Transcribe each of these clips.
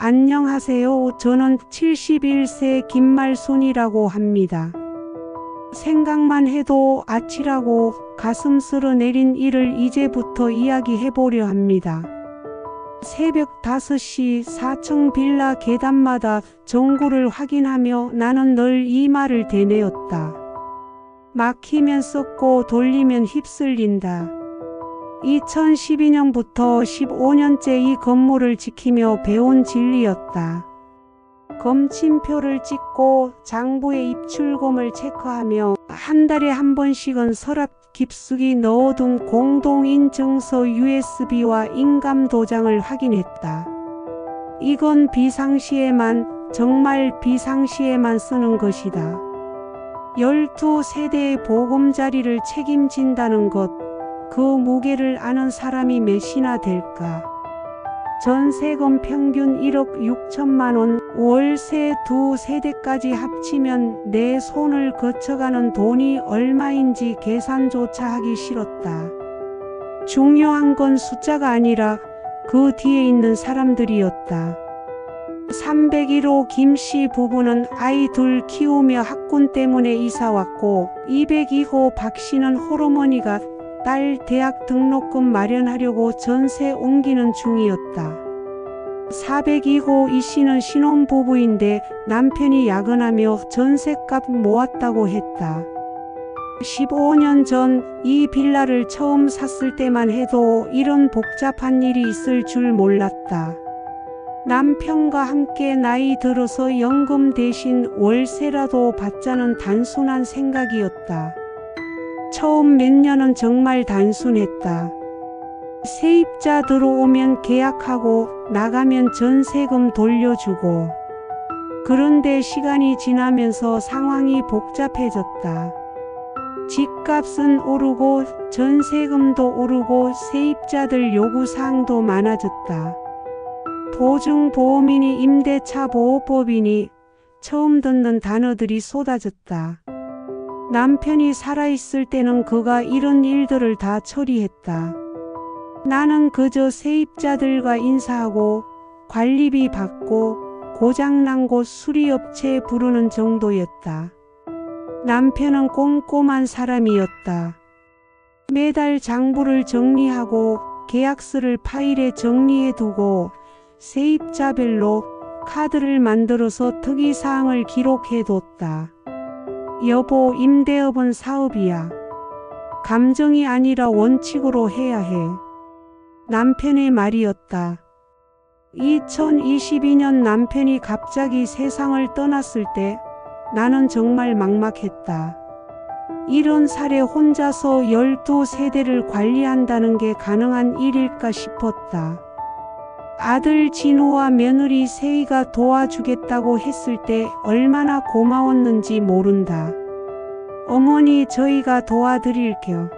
안녕하세요. 저는 71세 김말순이라고 합니다. 생각만 해도 아찔하고 가슴 쓸어내린 일을 이제부터 이야기해보려 합니다. 새벽 5시 4층 빌라 계단마다 전구를 확인하며 나는 늘 이 말을 되뇌었다. 막히면 썩고 돌리면 휩쓸린다. 2012년부터 15년째 이 건물을 지키며 배운 진리였다. 검침표를 찍고 장부의 입출금을 체크하며 한 달에 한 번씩은 서랍 깊숙이 넣어둔 공동인증서 USB와 인감도장을 확인했다. 이건 비상시에만, 정말 비상시에만 쓰는 것이다. 12세대의 보금자리를 책임진다는 것, 그 무게를 아는 사람이 몇이나 될까? 전세금 평균 1억 6천만 원, 월세 2세대까지 합치면 내 손을 거쳐가는 돈이 얼마인지 계산조차 하기 싫었다. 중요한 건 숫자가 아니라 그 뒤에 있는 사람들이었다. 301호 김씨 부부는 아이 둘 키우며 학군 때문에 이사 왔고, 202호 박씨는 홀어머니가 딸 대학 등록금 마련하려고 전세 옮기는 중이었다. 402호 이씨는 신혼부부인데 남편이 야근하며 전셋값 모았다고 했다. 15년 전 이 빌라를 처음 샀을 때만 해도 이런 복잡한 일이 있을 줄 몰랐다. 남편과 함께 나이 들어서 연금 대신 월세라도 받자는 단순한 생각이었다. 처음 몇 년은 정말 단순했다. 세입자 들어오면 계약하고 나가면 전세금 돌려주고. 그런데 시간이 지나면서 상황이 복잡해졌다. 집값은 오르고 전세금도 오르고 세입자들 요구사항도 많아졌다. 보증보험이니 임대차 보호법이니 처음 듣는 단어들이 쏟아졌다. 남편이 살아있을 때는 그가 이런 일들을 다 처리했다. 나는 그저 세입자들과 인사하고 관리비 받고 고장난 곳 수리업체 부르는 정도였다. 남편은 꼼꼼한 사람이었다. 매달 장부를 정리하고 계약서를 파일에 정리해두고 세입자별로 카드를 만들어서 특이사항을 기록해뒀다. 여보, 임대업은 사업이야. 감정이 아니라 원칙으로 해야 해. 남편의 말이었다. 2022년 남편이 갑자기 세상을 떠났을 때 나는 정말 막막했다. 이런 살에 혼자서 12세대를 관리한다는 게 가능한 일일까 싶었다. 아들 진우와 며느리 세희가 도와주겠다고 했을 때 얼마나 고마웠는지 모른다. 어머니, 저희가 도와드릴게요.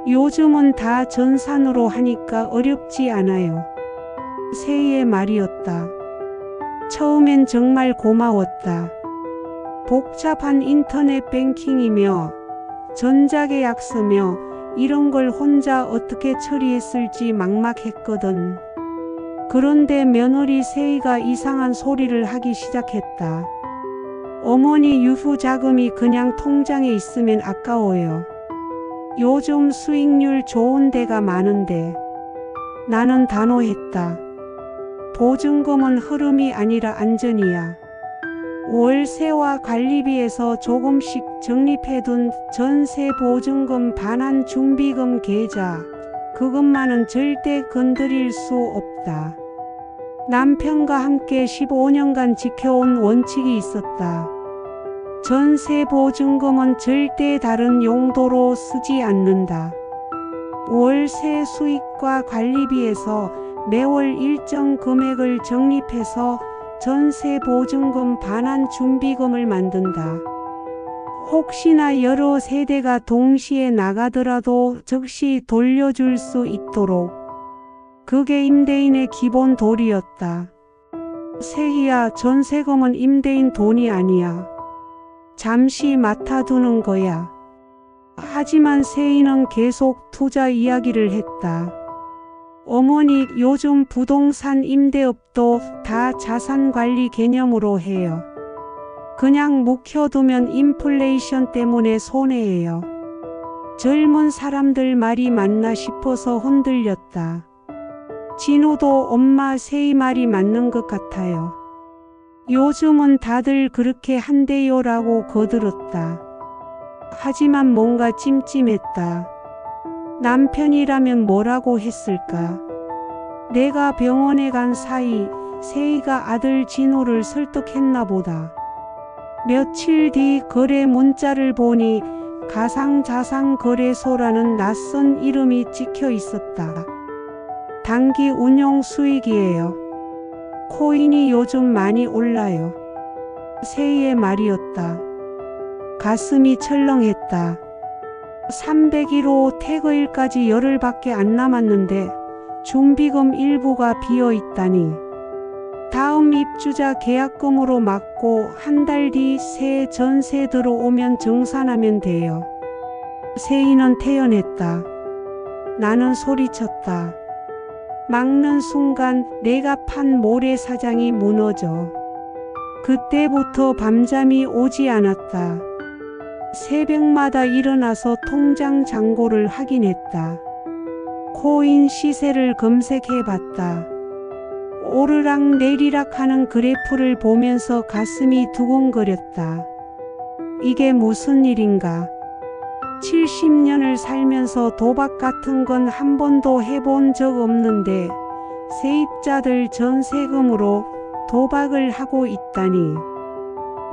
요즘은 다 전산으로 하니까 어렵지 않아요. 세희의 말이었다. 처음엔 정말 고마웠다. 복잡한 인터넷 뱅킹이며 전자계약서며 이런 걸 혼자 어떻게 처리했을지 막막했거든. 그런데 며느리 세희가 이상한 소리를 하기 시작했다. 어머니, 유후자금이 그냥 통장에 있으면 아까워요. 요즘 수익률 좋은 데가 많은데. 나는 단호했다. 보증금은 흐름이 아니라 안전이야. 월세와 관리비에서 조금씩 적립해둔 전세 보증금 반환 준비금 계좌, 그것만은 절대 건드릴 수 없다. 남편과 함께 15년간 지켜온 원칙이 있었다. 전세 보증금은 절대 다른 용도로 쓰지 않는다. 월세 수익과 관리비에서 매월 일정 금액을 적립해서 전세 보증금 반환 준비금을 만든다. 혹시나 여러 세대가 동시에 나가더라도 즉시 돌려줄 수 있도록. 그게 임대인의 기본 도리였다. 세희야, 전세금은 임대인 돈이 아니야. 잠시 맡아두는 거야. 하지만 세희는 계속 투자 이야기를 했다. 어머니 요즘 부동산 임대업도 다 자산관리 개념으로 해요. 그냥 묵혀두면 인플레이션 때문에 손해예요. 젊은 사람들 말이 맞나 싶어서 흔들렸다. 진우도 엄마 세희 말이 맞는 것 같아요. 요즘은 다들 그렇게 한대요라고 거들었다. 하지만 뭔가 찜찜했다. 남편이라면 뭐라고 했을까? 내가 병원에 간 사이 세희가 아들 진우를 설득했나 보다. 며칠 뒤 거래 문자를 보니 가상자산거래소라는 낯선 이름이 찍혀 있었다. 단기 운용 수익이에요. 코인이 요즘 많이 올라요. 세희의 말이었다. 가슴이 철렁했다. 301호 태그일까지 열흘밖에 안 남았는데 준비금 일부가 비어 있다니. 다음 입주자 계약금으로 막고 한 달 뒤 새 전세 들어오면 정산하면 돼요. 세희는 태연했다. 나는 소리쳤다. 막는 순간 내가 판 모래사장이 무너져. 그때부터 밤잠이 오지 않았다. 새벽마다 일어나서 통장 잔고를 확인했다. 코인 시세를 검색해봤다. 오르락 내리락 하는 그래프를 보면서 가슴이 두근거렸다. 이게 무슨 일인가? 70년을 살면서 도박 같은 건 한 번도 해본 적 없는데 세입자들 전세금으로 도박을 하고 있다니.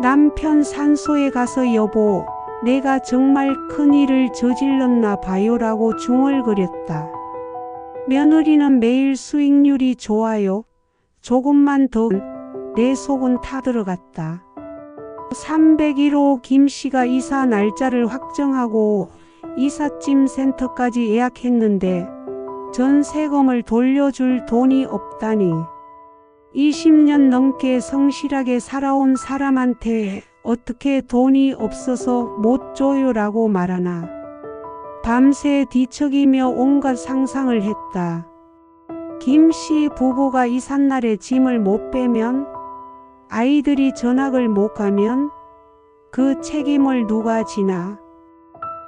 남편 산소에 가서 여보, 내가 정말 큰일을 저질렀나 봐요라고 중얼거렸다. 며느리는 매일 수익률이 좋아요. 조금만 더. 내 속은 타들어갔다. 301호 김씨가 이사 날짜를 확정하고 이삿짐 센터까지 예약했는데 전세금을 돌려줄 돈이 없다니. 20년 넘게 성실하게 살아온 사람한테 어떻게 돈이 없어서 못 줘요라고 말하나. 밤새 뒤척이며 온갖 상상을 했다. 김씨 부부가 이삿날에 짐을 못 빼면, 아이들이 전학을 못 가면 그 책임을 누가 지나.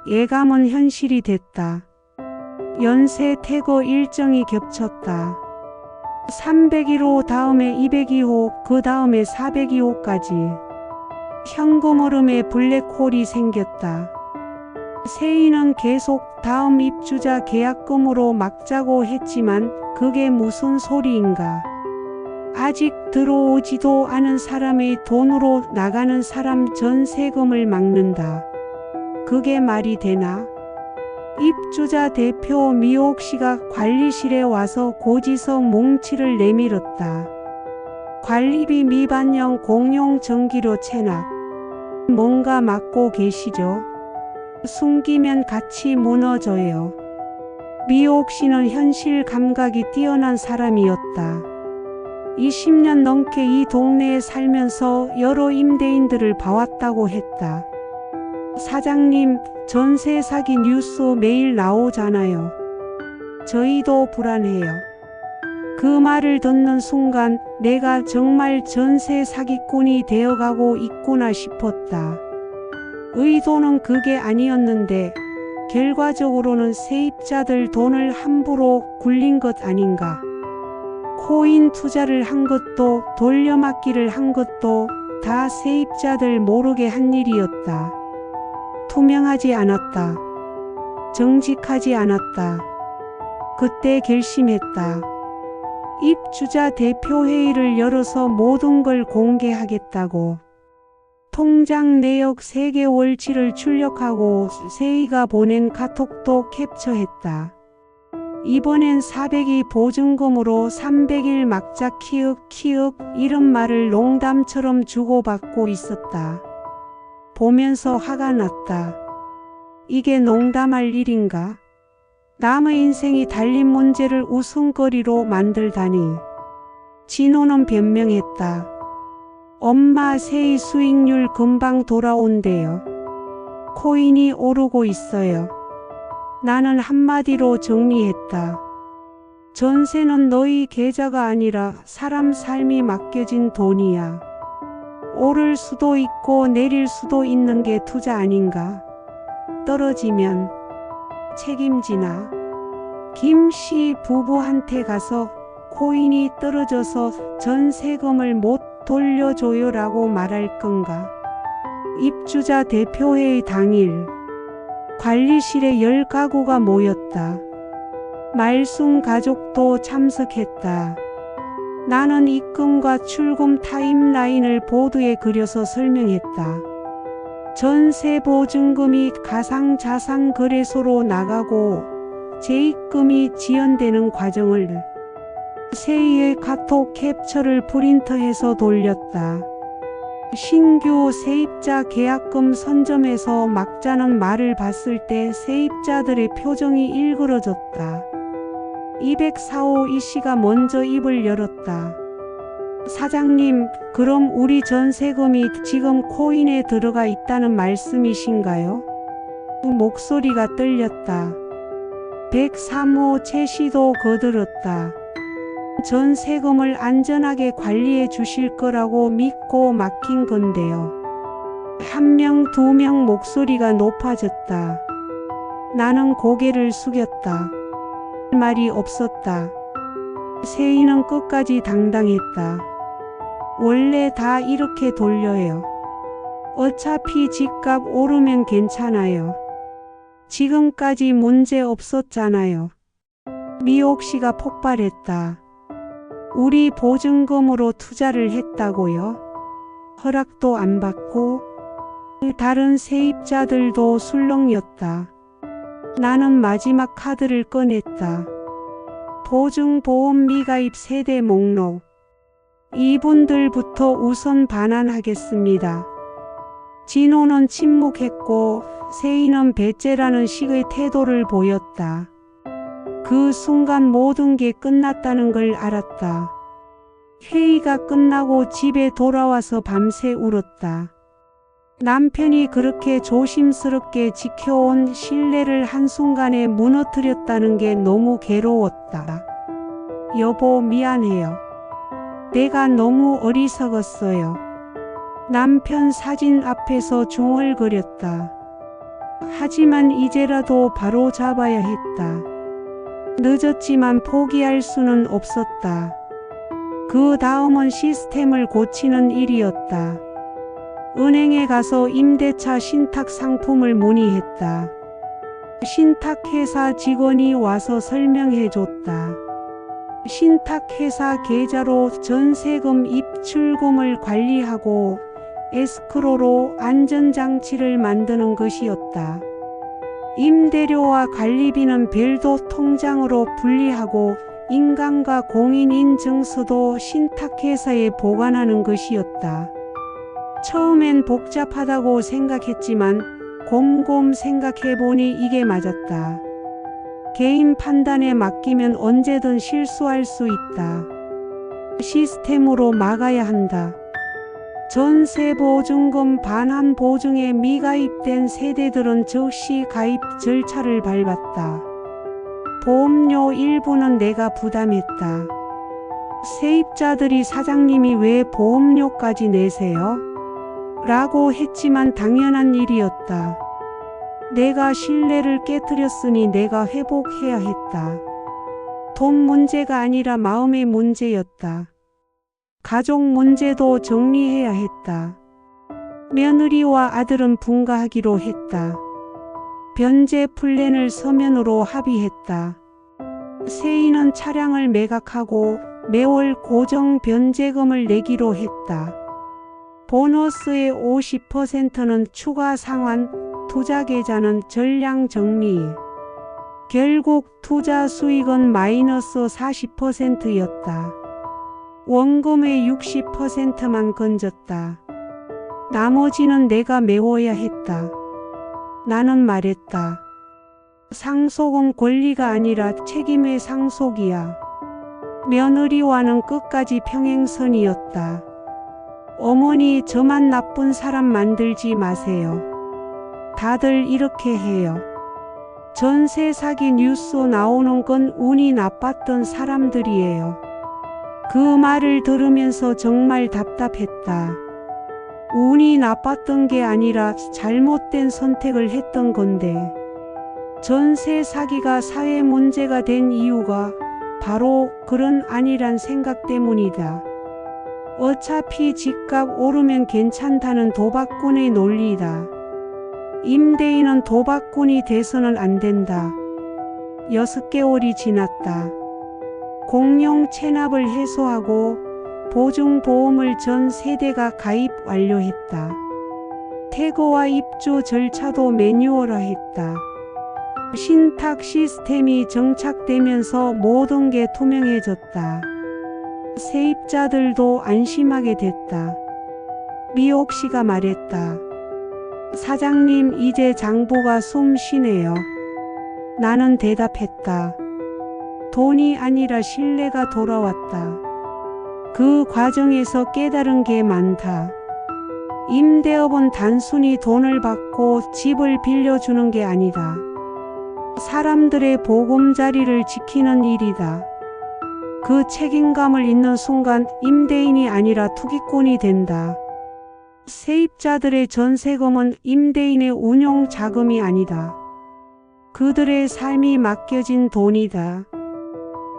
예감은 현실이 됐다. 연세 태거 일정이 겹쳤다. 301호 다음에 202호, 그 다음에 402호까지. 현금 흐름에 블랙홀이 생겼다. 세희는 계속 다음 입주자 계약금으로 막자고 했지만 그게 무슨 소리인가. 아직 들어오지도 않은 사람의 돈으로 나가는 사람 전세금을 막는다. 그게 말이 되나? 입주자 대표 미옥 씨가 관리실에 와서 고지서 뭉치를 내밀었다. 관리비 미반영 공용 전기료 체납. 뭔가 막고 계시죠? 숨기면 같이 무너져요. 미옥 씨는 현실 감각이 뛰어난 사람이었다. 20년 넘게 이 동네에 살면서 여러 임대인들을 봐왔다고 했다. 사장님, 전세 사기 뉴스 매일 나오잖아요. 저희도 불안해요. 그 말을 듣는 순간 내가 정말 전세 사기꾼이 되어가고 있구나 싶었다. 의도는 그게 아니었는데 결과적으로는 세입자들 돈을 함부로 굴린 것 아닌가. 코인 투자를 한 것도 돌려막기를 한 것도 다 세입자들 모르게 한 일이었다. 투명하지 않았다. 정직하지 않았다. 그때 결심했다. 입주자 대표회의를 열어서 모든 걸 공개하겠다고. 통장 내역 3개월치를 출력하고 세희가 보낸 카톡도 캡처했다. 이번엔 400이 보증금으로 300일 막자 키읔 이런 말을 농담처럼 주고받고 있었다. 보면서 화가 났다. 이게 농담할 일인가? 남의 인생이 달린 문제를 웃음거리로 만들다니. 진호는 변명했다. 엄마 세희 수익률 금방 돌아온대요. 코인이 오르고 있어요. 나는 한마디로 정리했다. 전세는 너희 계좌가 아니라 사람 삶이 맡겨진 돈이야. 오를 수도 있고 내릴 수도 있는 게 투자 아닌가? 떨어지면 책임지나? 김 씨 부부한테 가서 코인이 떨어져서 전세금을 못 돌려줘요라고 말할 건가? 입주자 대표회의 당일 관리실에 10가구가 모였다. 말순 가족도 참석했다. 나는 입금과 출금 타임라인을 보드에 그려서 설명했다. 전세 보증금이 가상자산거래소로 나가고 재입금이 지연되는 과정을 세이의 카톡 캡처를 프린터해서 돌렸다. 신규 세입자 계약금 선점에서 막자는 말을 봤을 때 세입자들의 표정이 일그러졌다. 204호 이씨가 먼저 입을 열었다. 사장님, 그럼 우리 전세금이 지금 코인에 들어가 있다는 말씀이신가요? 목소리가 떨렸다. 103호 최 씨도 거들었다. 전세금을 안전하게 관리해 주실 거라고 믿고 맡긴 건데요. 한 명, 두 명 목소리가 높아졌다. 나는 고개를 숙였다. 말이 없었다. 세이는 끝까지 당당했다. 원래 다 이렇게 돌려요. 어차피 집값 오르면 괜찮아요. 지금까지 문제 없었잖아요. 미옥 씨가 폭발했다. 우리 보증금으로 투자를 했다고요? 허락도 안 받고? 다른 세입자들도 술렁였다. 나는 마지막 카드를 꺼냈다. 보증보험 미가입 세대 목록. 이분들부터 우선 반환하겠습니다. 진호는 침묵했고 세이는 배째라는 식의 태도를 보였다. 그 순간 모든 게 끝났다는 걸 알았다. 회의가 끝나고 집에 돌아와서 밤새 울었다. 남편이 그렇게 조심스럽게 지켜온 신뢰를 한순간에 무너뜨렸다는 게 너무 괴로웠다. 여보, 미안해요. 내가 너무 어리석었어요. 남편 사진 앞에서 중얼거렸다. 하지만 이제라도 바로 잡아야 했다. 늦었지만 포기할 수는 없었다. 그 다음은 시스템을 고치는 일이었다. 은행에 가서 임대차 신탁 상품을 문의했다. 신탁회사 직원이 와서 설명해 줬다. 신탁회사 계좌로 전세금 입출금을 관리하고 에스크로로 안전장치를 만드는 것이었다. 임대료와 관리비는 별도 통장으로 분리하고 인감과 공인인증서도 신탁회사에 보관하는 것이었다. 처음엔 복잡하다고 생각했지만 곰곰 생각해보니 이게 맞았다. 개인 판단에 맡기면 언제든 실수할 수 있다. 시스템으로 막아야 한다. 전세보증금 반환 보증에 미가입된 세대들은 즉시 가입 절차를 밟았다. 보험료 일부는 내가 부담했다. 세입자들이 사장님이 왜 보험료까지 내세요? 라고 했지만 당연한 일이었다. 내가 신뢰를 깨뜨렸으니 내가 회복해야 했다. 돈 문제가 아니라 마음의 문제였다. 가족 문제도 정리해야 했다. 며느리와 아들은 분가하기로 했다. 변제 플랜을 서면으로 합의했다. 세이는 차량을 매각하고 매월 고정 변제금을 내기로 했다. 보너스의 50%는 추가 상환, 투자 계좌는 전량 정리. 결국 투자 수익은 마이너스 40%였다. 원금의 60%만 건졌다. 나머지는 내가 메워야 했다. 나는 말했다. 상속은 권리가 아니라 책임의 상속이야. 며느리와는 끝까지 평행선이었다. 어머니, 저만 나쁜 사람 만들지 마세요. 다들 이렇게 해요. 전세 사기 뉴스 나오는 건 운이 나빴던 사람들이에요. 그 말을 들으면서 정말 답답했다. 운이 나빴던 게 아니라 잘못된 선택을 했던 건데, 전세 사기가 사회 문제가 된 이유가 바로 그런 안일한 생각 때문이다. 어차피 집값 오르면 괜찮다는 도박꾼의 논리다. 임대인은 도박꾼이 돼서는 안 된다. 6개월이 지났다. 공용 체납을 해소하고 보증보험을 전 세대가 가입 완료했다. 태거와 입주 절차도 매뉴얼화했다. 신탁 시스템이 정착되면서 모든 게 투명해졌다. 세입자들도 안심하게 됐다. 미옥 씨가 말했다. 사장님, 이제 장부가 숨 쉬네요. 나는 대답했다. 돈이 아니라 신뢰가 돌아왔다. 그 과정에서 깨달은 게 많다. 임대업은 단순히 돈을 받고 집을 빌려주는 게 아니다. 사람들의 보금자리를 지키는 일이다. 그 책임감을 잊는 순간 임대인이 아니라 투기꾼이 된다. 세입자들의 전세금은 임대인의 운용 자금이 아니다. 그들의 삶이 맡겨진 돈이다.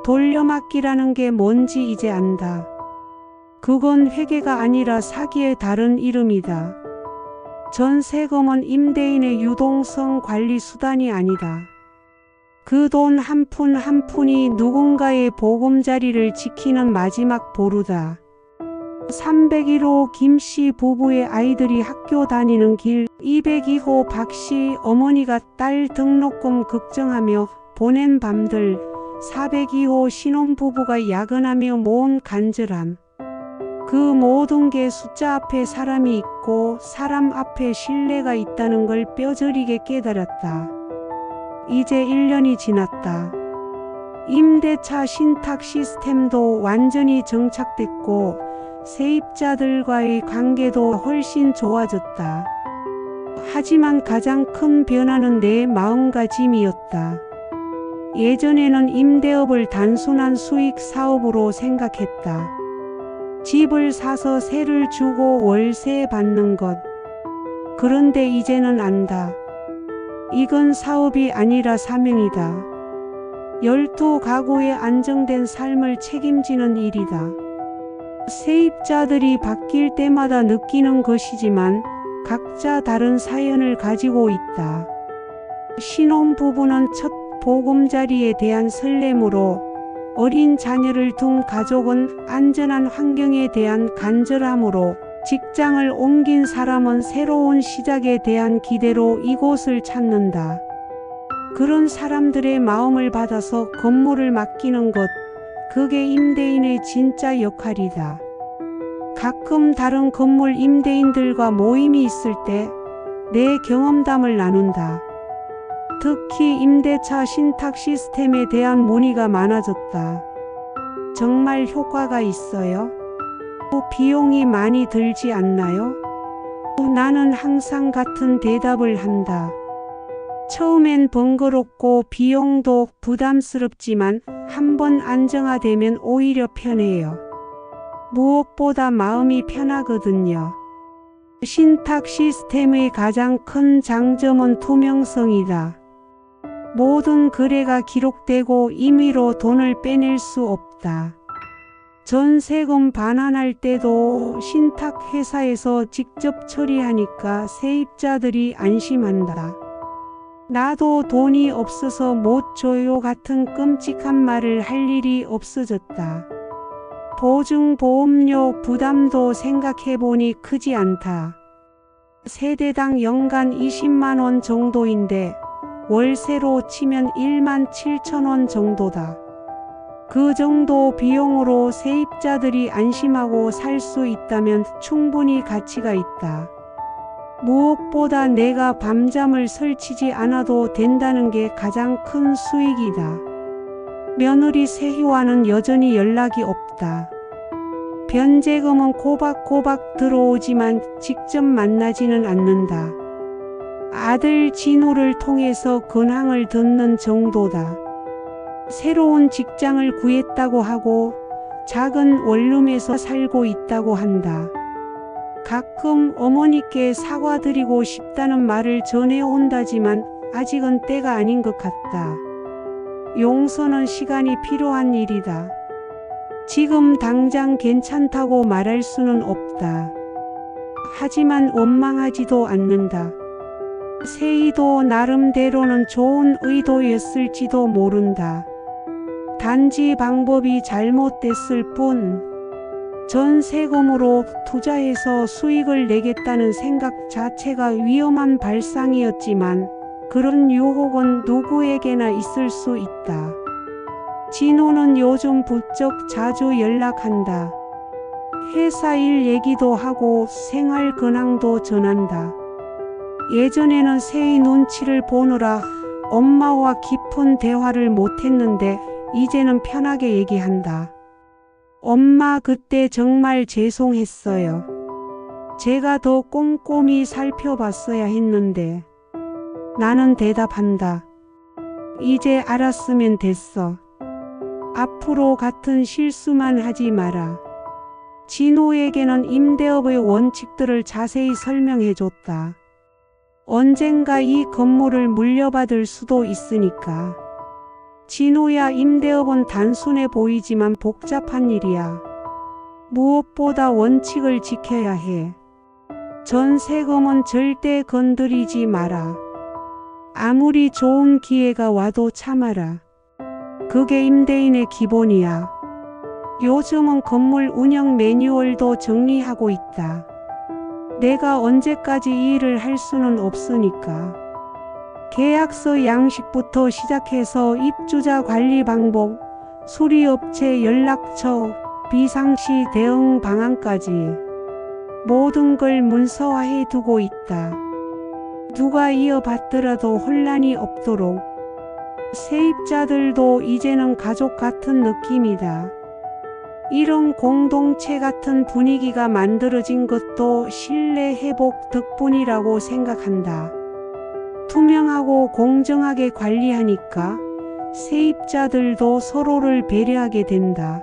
돌려막기라는 게 뭔지 이제 안다. 그건 회계가 아니라 사기의 다른 이름이다. 전세금은 임대인의 유동성 관리 수단이 아니다. 그 돈 한 푼 한 푼이 누군가의 보금자리를 지키는 마지막 보루다. 301호 김씨 부부의 아이들이 학교 다니는 길, 202호 박씨 어머니가 딸 등록금 걱정하며 보낸 밤들, 402호 신혼부부가 야근하며 모은 간절함. 그 모든 게 숫자 앞에 사람이 있고 사람 앞에 신뢰가 있다는 걸 뼈저리게 깨달았다. 이제 1년이 지났다. 임대차 신탁 시스템도 완전히 정착됐고 세입자들과의 관계도 훨씬 좋아졌다. 하지만 가장 큰 변화는 내 마음가짐이었다. 예전에는 임대업을 단순한 수익 사업으로 생각했다. 집을 사서 세를 주고 월세 받는 것. 그런데 이제는 안다. 이건 사업이 아니라 사명이다. 12가구의 안정된 삶을 책임지는 일이다. 세입자들이 바뀔 때마다 느끼는 것이지만 각자 다른 사연을 가지고 있다. 신혼부부는 첫 보금자리에 대한 설렘으로, 어린 자녀를 둔 가족은 안전한 환경에 대한 간절함으로, 직장을 옮긴 사람은 새로운 시작에 대한 기대로 이곳을 찾는다. 그런 사람들의 마음을 받아서 건물을 맡기는 것, 그게 임대인의 진짜 역할이다. 가끔 다른 건물 임대인들과 모임이 있을 때 내 경험담을 나눈다. 특히 임대차 신탁 시스템에 대한 문의가 많아졌다. 정말 효과가 있어요? 비용이 많이 들지 않나요? 나는 항상 같은 대답을 한다. 처음엔 번거롭고 비용도 부담스럽지만 한번 안정화되면 오히려 편해요. 무엇보다 마음이 편하거든요. 신탁 시스템의 가장 큰 장점은 투명성이다. 모든 거래가 기록되고 임의로 돈을 빼낼 수 없다. 전세금 반환할 때도 신탁회사에서 직접 처리하니까 세입자들이 안심한다. 나도 돈이 없어서 못 줘요 같은 끔찍한 말을 할 일이 없어졌다. 보증보험료 부담도 생각해보니 크지 않다. 세대당 연간 20만 원 정도인데 월세로 치면 1만 7천 원 정도다. 그 정도 비용으로 세입자들이 안심하고 살 수 있다면 충분히 가치가 있다. 무엇보다 내가 밤잠을 설치지 않아도 된다는 게 가장 큰 수익이다. 며느리 세희와는 여전히 연락이 없다. 변제금은 꼬박꼬박 들어오지만 직접 만나지는 않는다. 아들 진우를 통해서 근황을 듣는 정도다. 새로운 직장을 구했다고 하고 작은 원룸에서 살고 있다고 한다. 가끔 어머니께 사과드리고 싶다는 말을 전해온다지만 아직은 때가 아닌 것 같다. 용서는 시간이 필요한 일이다. 지금 당장 괜찮다고 말할 수는 없다. 하지만 원망하지도 않는다. 세희도 나름대로는 좋은 의도였을지도 모른다. 단지 방법이 잘못됐을 뿐, 전세금으로 투자해서 수익을 내겠다는 생각 자체가 위험한 발상이었지만 그런 유혹은 누구에게나 있을 수 있다. 진우는 요즘 부쩍 자주 연락한다. 회사 일 얘기도 하고 생활 근황도 전한다. 예전에는 세희 눈치를 보느라 엄마와 깊은 대화를 못했는데 이제는 편하게 얘기한다. 엄마 그때 정말 죄송했어요. 제가 더 꼼꼼히 살펴봤어야 했는데. 나는 대답한다. 이제 알았으면 됐어. 앞으로 같은 실수만 하지 마라. 진우에게는 임대업의 원칙들을 자세히 설명해줬다. 언젠가 이 건물을 물려받을 수도 있으니까. 진우야, 임대업은 단순해 보이지만 복잡한 일이야. 무엇보다 원칙을 지켜야 해. 전세금은 절대 건드리지 마라. 아무리 좋은 기회가 와도 참아라. 그게 임대인의 기본이야. 요즘은 건물 운영 매뉴얼도 정리하고 있다. 내가 언제까지 이 일을 할 수는 없으니까. 계약서 양식부터 시작해서 입주자 관리 방법, 수리업체 연락처, 비상시 대응 방안까지 모든 걸 문서화해 두고 있다. 누가 이어받더라도 혼란이 없도록. 세입자들도 이제는 가족 같은 느낌이다. 이런 공동체 같은 분위기가 만들어진 것도 신뢰 회복 덕분이라고 생각한다. 투명하고 공정하게 관리하니까 세입자들도 서로를 배려하게 된다.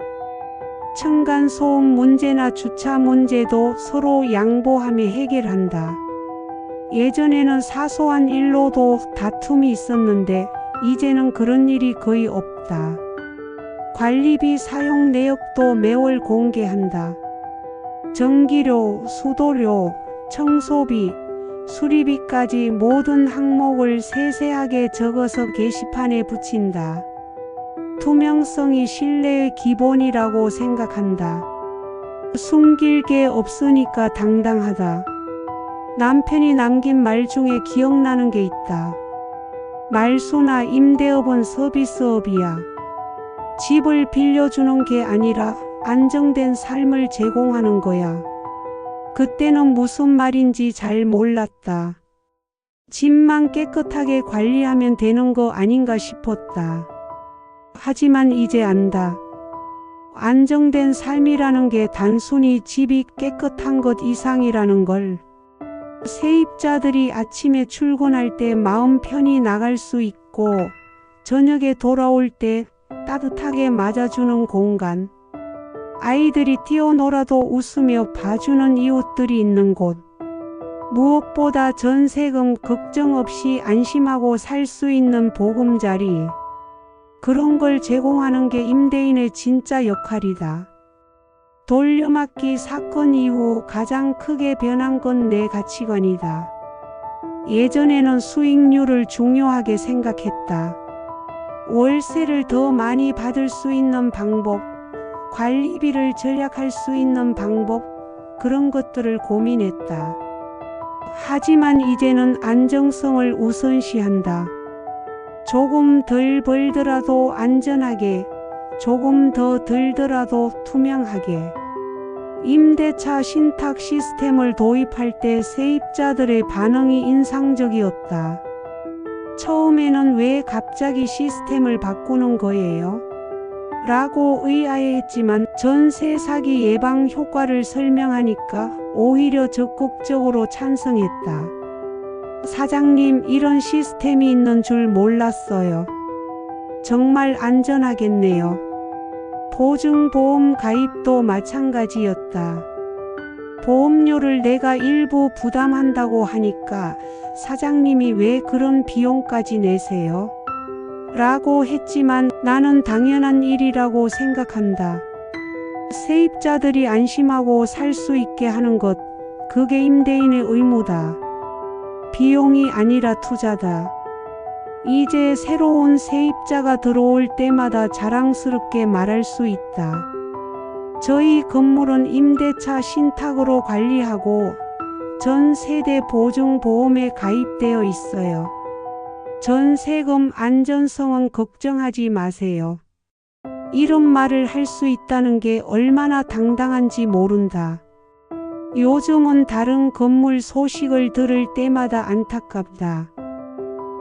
층간소음 문제나 주차 문제도 서로 양보하며 해결한다. 예전에는 사소한 일로도 다툼이 있었는데 이제는 그런 일이 거의 없다. 관리비 사용 내역도 매월 공개한다. 전기료, 수도료, 청소비, 수리비까지 모든 항목을 세세하게 적어서 게시판에 붙인다. 투명성이 신뢰의 기본이라고 생각한다. 숨길 게 없으니까 당당하다. 남편이 남긴 말 중에 기억나는 게 있다. 말소나 임대업은 서비스업이야. 집을 빌려주는 게 아니라 안정된 삶을 제공하는 거야. 그때는 무슨 말인지 잘 몰랐다. 집만 깨끗하게 관리하면 되는 거 아닌가 싶었다. 하지만 이제 안다. 안정된 삶이라는 게 단순히 집이 깨끗한 것 이상이라는 걸. 세입자들이 아침에 출근할 때 마음 편히 나갈 수 있고 저녁에 돌아올 때 따뜻하게 맞아주는 공간. 아이들이 뛰어놀아도 웃으며 봐주는 이웃들이 있는 곳. 무엇보다 전세금 걱정 없이 안심하고 살 수 있는 보금자리. 그런 걸 제공하는 게 임대인의 진짜 역할이다. 돌려막기 사건 이후 가장 크게 변한 건 내 가치관이다. 예전에는 수익률을 중요하게 생각했다. 월세를 더 많이 받을 수 있는 방법, 관리비를 절약할 수 있는 방법, 그런 것들을 고민했다. 하지만 이제는 안정성을 우선시한다. 조금 덜 벌더라도 안전하게, 조금 더 들더라도 투명하게. 임대차 신탁 시스템을 도입할 때 세입자들의 반응이 인상적이었다. 처음에는 왜 갑자기 시스템을 바꾸는 거예요? 라고 의아해했지만 전세 사기 예방 효과를 설명하니까 오히려 적극적으로 찬성했다. 사장님, 이런 시스템이 있는 줄 몰랐어요. 정말 안전하겠네요. 보증보험 가입도 마찬가지였다. 보험료를 내가 일부 부담한다고 하니까 사장님이 왜 그런 비용까지 내세요? 라고 했지만 나는 당연한 일이라고 생각한다. 세입자들이 안심하고 살 수 있게 하는 것, 그게 임대인의 의무다. 비용이 아니라 투자다. 이제 새로운 세입자가 들어올 때마다 자랑스럽게 말할 수 있다. 저희 건물은 임대차 신탁으로 관리하고 전 세대 보증보험에 가입되어 있어요. 전세금 안전성은 걱정하지 마세요. 이런 말을 할 수 있다는 게 얼마나 당당한지 모른다. 요즘은 다른 건물 소식을 들을 때마다 안타깝다.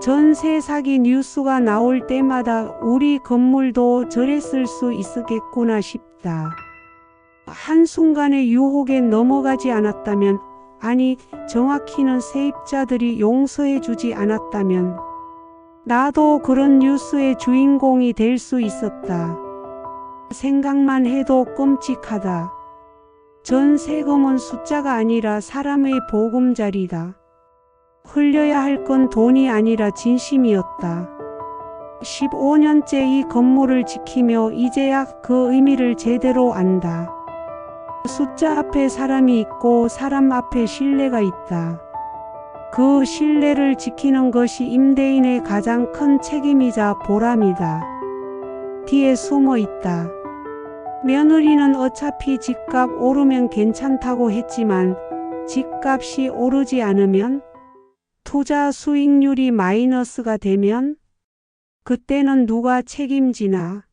전세 사기 뉴스가 나올 때마다 우리 건물도 저랬을 수 있었겠구나 싶다. 한순간의 유혹에 넘어가지 않았다면, 아니 정확히는 세입자들이 용서해 주지 않았다면 나도 그런 뉴스의 주인공이 될 수 있었다. 생각만 해도 끔찍하다. 전세금은 숫자가 아니라 사람의 보금자리다. 흘려야 할 건 돈이 아니라 진심이었다. 15년째 이 건물을 지키며 이제야 그 의미를 제대로 안다. 숫자 앞에 사람이 있고 사람 앞에 신뢰가 있다. 그 신뢰를 지키는 것이 임대인의 가장 큰 책임이자 보람이다. 뒤에 숨어 있다. 며느리는 어차피 집값 오르면 괜찮다고 했지만 집값이 오르지 않으면, 투자 수익률이 마이너스가 되면 그때는 누가 책임지나?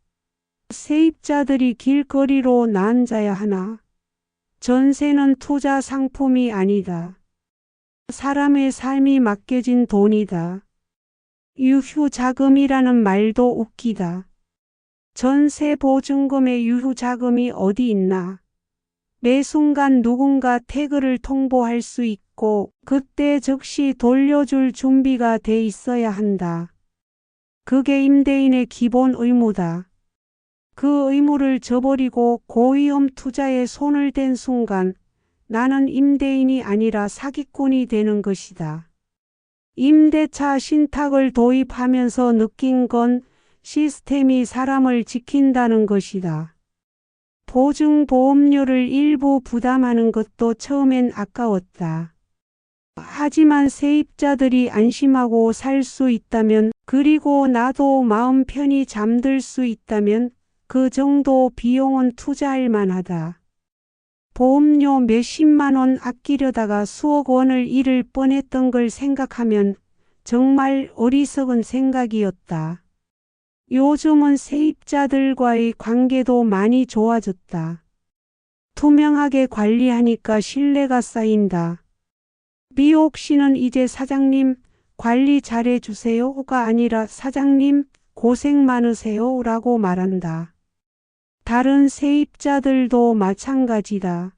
세입자들이 길거리로 나앉아야 하나? 전세는 투자 상품이 아니다. 사람의 삶이 맡겨진 돈이다. 유휴자금이라는 말도 웃기다. 전세 보증금의 유휴자금이 어디 있나? 매 순간 누군가 태그를 통보할 수 있고 그때 즉시 돌려줄 준비가 돼 있어야 한다. 그게 임대인의 기본 의무다. 그 의무를 저버리고 고위험 투자에 손을 댄 순간 나는 임대인이 아니라 사기꾼이 되는 것이다. 임대차 신탁을 도입하면서 느낀 건 시스템이 사람을 지킨다는 것이다. 보증보험료를 일부 부담하는 것도 처음엔 아까웠다. 하지만 세입자들이 안심하고 살 수 있다면, 그리고 나도 마음 편히 잠들 수 있다면 그 정도 비용은 투자할 만하다. 보험료 몇십만 원 아끼려다가 수억 원을 잃을 뻔했던 걸 생각하면 정말 어리석은 생각이었다. 요즘은 세입자들과의 관계도 많이 좋아졌다. 투명하게 관리하니까 신뢰가 쌓인다. 미옥 씨는 이제 사장님 관리 잘해주세요가 아니라 사장님 고생 많으세요 라고 말한다. 다른 세입자들도 마찬가지다.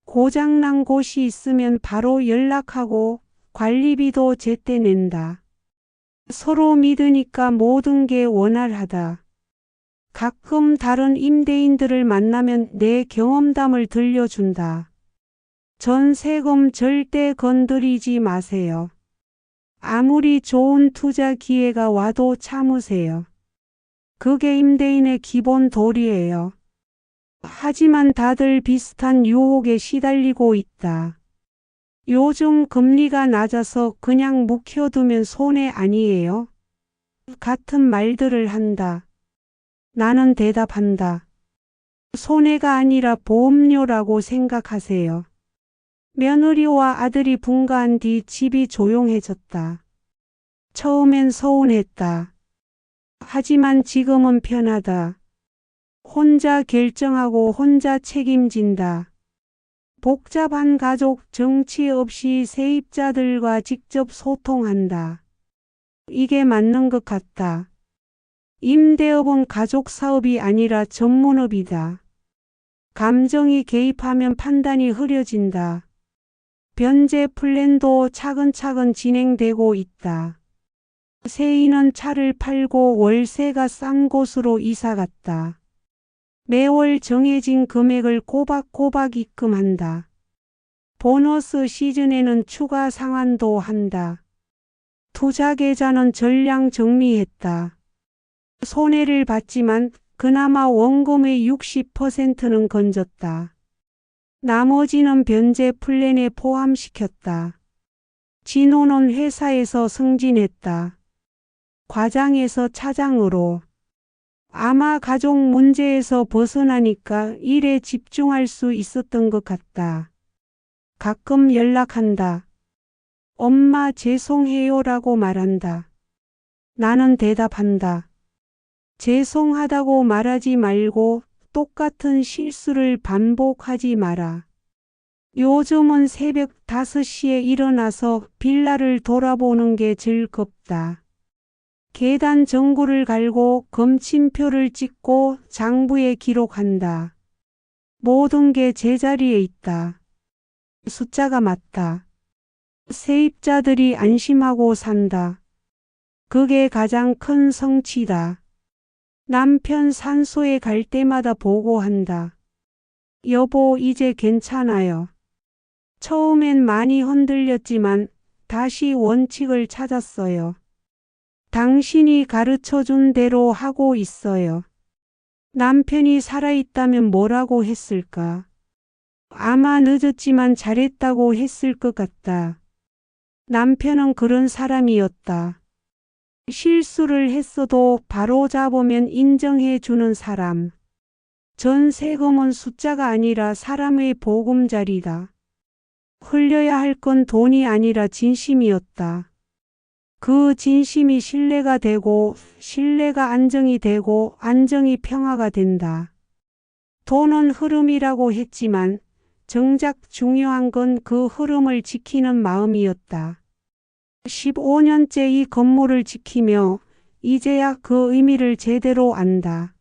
고장난 곳이 있으면 바로 연락하고 관리비도 제때 낸다. 서로 믿으니까 모든 게 원활하다. 가끔 다른 임대인들을 만나면 내 경험담을 들려준다. 전세금 절대 건드리지 마세요. 아무리 좋은 투자 기회가 와도 참으세요. 그게 임대인의 기본 도리예요. 하지만 다들 비슷한 유혹에 시달리고 있다. 요즘 금리가 낮아서 그냥 묵혀두면 손해 아니에요? 같은 말들을 한다. 나는 대답한다. 손해가 아니라 보험료라고 생각하세요. 며느리와 아들이 분가한 뒤 집이 조용해졌다. 처음엔 서운했다. 하지만 지금은 편하다. 혼자 결정하고 혼자 책임진다. 복잡한 가족 정치 없이 세입자들과 직접 소통한다. 이게 맞는 것 같다. 임대업은 가족 사업이 아니라 전문업이다. 감정이 개입하면 판단이 흐려진다. 변제 플랜도 차근차근 진행되고 있다. 세인은 차를 팔고 월세가 싼 곳으로 이사 갔다. 매월 정해진 금액을 꼬박꼬박 입금한다. 보너스 시즌에는 추가 상환도 한다. 투자 계좌는 전량 정리했다. 손해를 봤지만 그나마 원금의 60%는 건졌다. 나머지는 변제 플랜에 포함시켰다. 진호는 회사에서 승진했다. 과장에서 차장으로. 아마 가족 문제에서 벗어나니까 일에 집중할 수 있었던 것 같다. 가끔 연락한다. 엄마 죄송해요라고 말한다. 나는 대답한다. 죄송하다고 말하지 말고 똑같은 실수를 반복하지 마라. 요즘은 새벽 5시에 일어나서 빌라를 돌아보는 게 즐겁다. 계단 전구를 갈고 검침표를 찍고 장부에 기록한다. 모든 게 제자리에 있다. 숫자가 맞다. 세입자들이 안심하고 산다. 그게 가장 큰 성취다. 남편 산소에 갈 때마다 보고한다. 여보, 이제 괜찮아요. 처음엔 많이 흔들렸지만 다시 원칙을 찾았어요. 당신이 가르쳐준 대로 하고 있어요. 남편이 살아있다면 뭐라고 했을까? 아마 늦었지만 잘했다고 했을 것 같다. 남편은 그런 사람이었다. 실수를 했어도 바로 잡으면 인정해 주는 사람. 전세금은 숫자가 아니라 사람의 보금자리다. 흘려야 할 건 돈이 아니라 진심이었다. 그 진심이 신뢰가 되고, 신뢰가 안정이 되고, 안정이 평화가 된다. 돈은 흐름이라고 했지만 정작 중요한 건 그 흐름을 지키는 마음이었다. 15년째 이 건물을 지키며 이제야 그 의미를 제대로 안다.